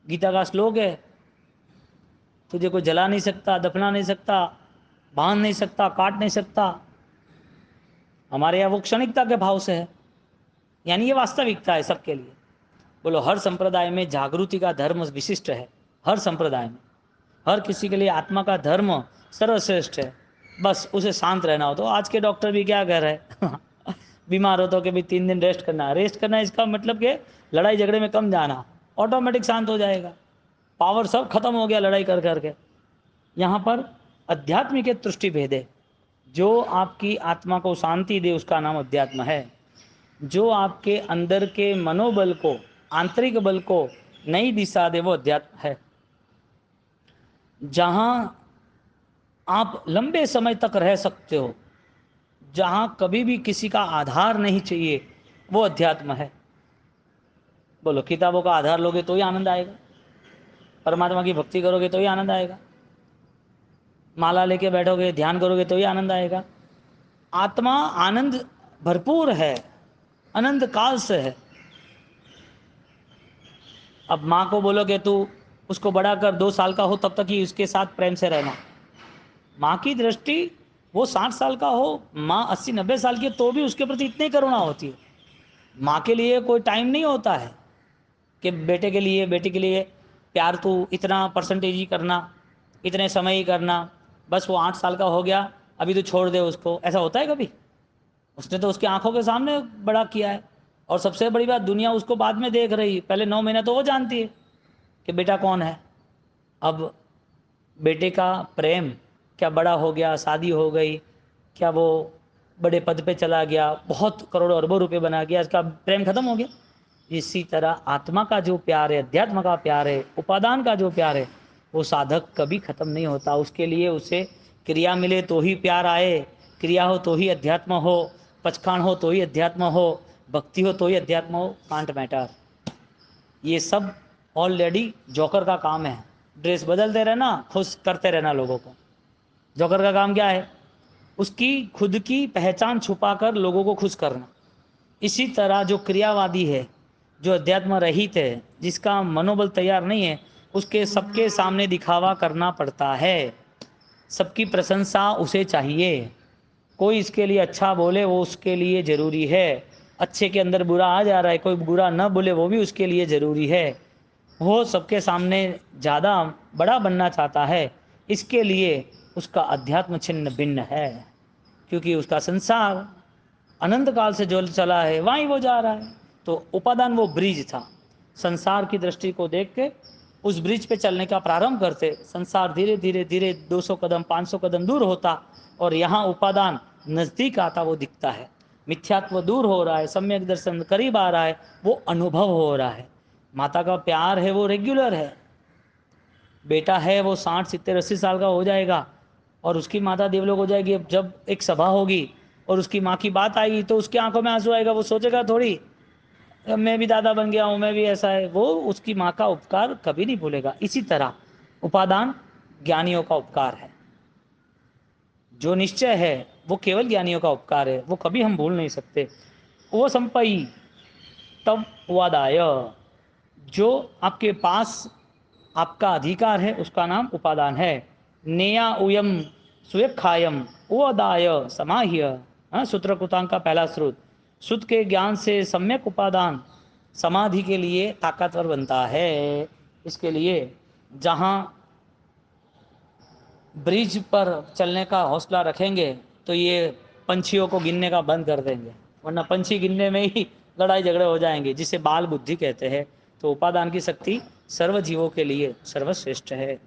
S1: गीता का श्लोक है, तुझे कोई जला नहीं सकता, दफना नहीं सकता, बांध नहीं सकता, काट नहीं सकता। हमारे यहाँ वो क्षणिकता के भाव से है, यानी ये वास्तविकता है सबके लिए। बोलो हर संप्रदाय में जागृति का धर्म विशिष्ट है, हर संप्रदाय में, हर किसी के लिए आत्मा का धर्म सर्वश्रेष्ठ है। बस उसे शांत रहना हो। तो आज के डॉक्टर भी क्या कह रहे हैं बीमार हो तो कि भी 3 दिन रेस्ट करना। रेस्ट करना इसका मतलब कि लड़ाई झगड़े में कम जाना, ऑटोमेटिक शांत हो जाएगा, पावर सब खत्म हो गया लड़ाई कर करके। यहाँ पर अध्यात्म के तुष्टि भेदे, जो आपकी आत्मा को शांति दे उसका नाम अध्यात्म है। जो आपके अंदर के मनोबल को, आंतरिक बल को नई दिशा दे वो अध्यात्म है। जहां आप लंबे समय तक रह सकते हो, जहां कभी भी किसी का आधार नहीं चाहिए, वो अध्यात्म है। बोलो किताबों का आधार लोगे तो ही आनंद आएगा, परमात्मा की भक्ति करोगे तो ही आनंद आएगा, माला लेके बैठोगे ध्यान करोगे तो ही आनंद आएगा। आत्मा आनंद भरपूर है, अनंत काल से है। अब माँ को बोलो कि तू उसको बड़ा कर, 2 साल का हो तब तक ही उसके साथ प्रेम से रहना। माँ की दृष्टि, वो 60 साल का हो, माँ 80-90 साल की है, तो भी उसके प्रति इतनी करुणा होती है। माँ के लिए कोई टाइम नहीं होता है कि बेटे के लिए, बेटी के लिए प्यार तू इतना परसेंटेज ही करना, इतने समय ही करना, बस वो 8 साल का हो गया अभी तो छोड़ दे उसको। ऐसा होता है कभी? उसने तो उसकी आंखों के सामने बड़ा किया है। और सबसे बड़ी बात, दुनिया उसको बाद में देख रही है, पहले 9 महीने तो वो जानती है कि बेटा कौन है। अब बेटे का प्रेम क्या बड़ा हो गया, शादी हो गई, क्या वो बड़े पद पे चला गया, बहुत करोड़ों अरबों रुपए बना गया, इसका प्रेम खत्म हो गया? इसी तरह आत्मा का जो प्यार है, अध्यात्म का प्यार है, उपादान का जो प्यार है, वो साधक कभी खत्म नहीं होता। उसके लिए उसे क्रिया मिले तो ही प्यार आए, क्रिया हो तो ही अध्यात्म हो, पचखान हो तो ही अध्यात्म हो, भक्ति हो तो ही अध्यात्म हो, कांट मैटर। ये सब ऑलरेडी जोकर का काम है। ड्रेस बदलते रहना, खुश करते रहना लोगों को। जोकर का काम क्या है? उसकी खुद की पहचान छुपाकर लोगों को खुश करना। इसी तरह जो क्रियावादी है, जो अध्यात्म रहित है, जिसका मनोबल तैयार नहीं है, उसके सबके सामने दिखावा करना पड़ता है, सबकी प्रशंसा उसे चाहिए। कोई इसके लिए अच्छा बोले वो उसके लिए ज़रूरी है, अच्छे के अंदर बुरा आ जा रहा है, कोई बुरा न बोले वो भी उसके लिए ज़रूरी है। वो सबके सामने ज़्यादा बड़ा बनना चाहता है, इसके लिए उसका अध्यात्म छिन्न भिन्न है, क्योंकि उसका संसार अनंत काल से जो चला है वहीं वो जा रहा है। तो उपादान वो ब्रिज था, संसार की दृष्टि को देख के उस ब्रिज पे चलने का प्रारंभ करते, संसार धीरे धीरे धीरे 200 कदम 500 कदम दूर होता और यहाँ उपादान नज़दीक आता, वो दिखता है, मिथ्यात्व दूर हो रहा है, सम्यक दर्शन करीब आ रहा है, वो अनुभव हो रहा है। माता का प्यार है वो रेगुलर है, बेटा है वो 60 70 80 साल का हो जाएगा और उसकी माता देवलोक हो जाएगी। अब जब एक सभा होगी और उसकी माँ की बात आएगी तो उसकी आंखों में आंसू आएगा, वो सोचेगा थोड़ी मैं भी दादा बन गया हूँ, मैं भी ऐसा है, वो उसकी माँ का उपकार कभी नहीं भूलेगा। इसी तरह उपादान ज्ञानियों का उपकार है, जो निश्चय है वो केवल ज्ञानियों का उपकार है, वो कभी हम भूल नहीं सकते। वो संपई तब वादाय, जो आपके पास आपका अधिकार है उसका नाम उपादान है। नेया उयम सुयखायम उदाय समाह्य, सूत्र कृतांग का पहला स्रोत। शुद्ध के ज्ञान से सम्यक उपादान समाधि के लिए ताकतवर बनता है। इसके लिए जहाँ ब्रिज पर चलने का हौसला रखेंगे तो ये पंछियों को गिनने का बंद कर देंगे, वरना पंछी गिनने में ही लड़ाई झगड़े हो जाएंगे, जिसे बाल बुद्धि कहते हैं। तो उपादान की शक्ति सर्व जीवों के लिए सर्वश्रेष्ठ है।